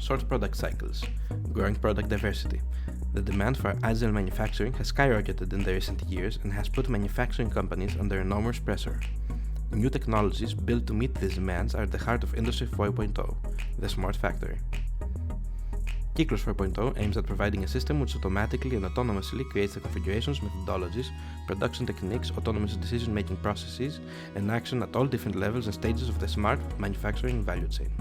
short product cycles, growing product diversity. The demand for agile manufacturing has skyrocketed in the recent years and has put manufacturing companies under enormous pressure. New technologies built to meet these demands are at the heart of Industry 4.0, the smart factory. KYKLOS 4.0 aims at providing a system which automatically and autonomously creates the configurations, methodologies, production techniques, autonomous decision-making processes, and action at all different levels and stages of the smart manufacturing value chain.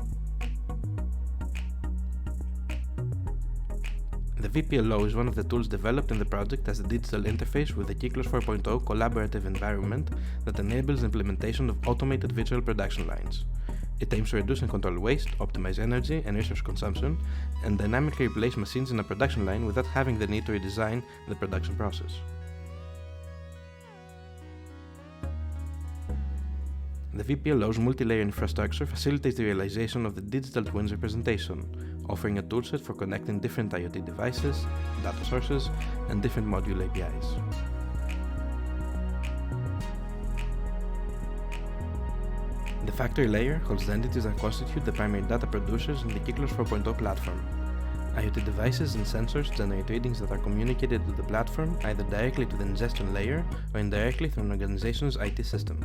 The VPLO is one of the tools developed in the project as a digital interface with the KYKLOS 4.0 collaborative environment that enables implementation of automated virtual production lines. It aims to reduce and control waste, optimize energy and resource consumption, and dynamically replace machines in a production line without having the need to redesign the production process. The VPLO's multi-layer infrastructure facilitates the realization of the digital twins representation, offering a toolset for connecting different IoT devices, data sources, and different module APIs. The factory layer holds the entities that constitute the primary data producers in the KYKLOS 4.0 platform. IoT devices and sensors generate readings that are communicated to the platform either directly to the ingestion layer or indirectly through an organization's IT system.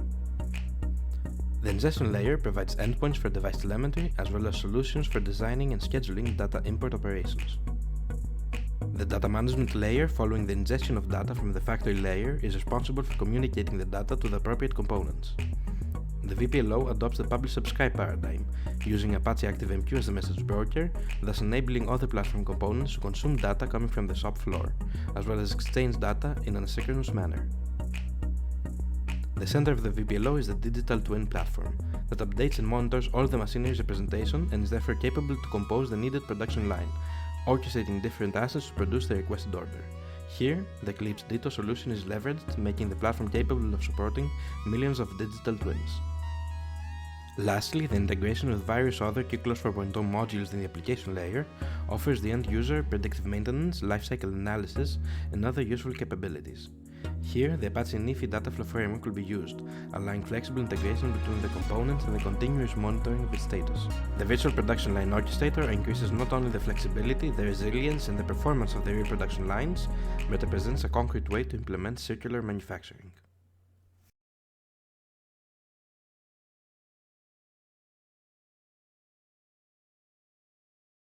The ingestion layer provides endpoints for device telemetry as well as solutions for designing and scheduling data import operations. The data management layer, following the ingestion of data from the factory layer, is responsible for communicating the data to the appropriate components. The VPLO adopts the publish-subscribe paradigm, using Apache ActiveMQ as a message broker, thus enabling other platform components to consume data coming from the shop floor, as well as exchange data in an asynchronous manner. The center of the VPLO is the digital twin platform that updates and monitors all the machinery's representation and is therefore capable to compose the needed production line, orchestrating different assets to produce the requested order. Here, the Eclipse Ditto solution is leveraged, making the platform capable of supporting millions of digital twins. Lastly, the integration with various other KYKLOS 4.0 modules in the application layer offers the end user predictive maintenance, lifecycle analysis, and other useful capabilities. Here, the Apache NIFI data flow framework will be used, allowing flexible integration between the components and the continuous monitoring of its status. The virtual production line orchestrator increases not only the flexibility, the resilience, and the performance of the real production lines, but represents a concrete way to implement circular manufacturing.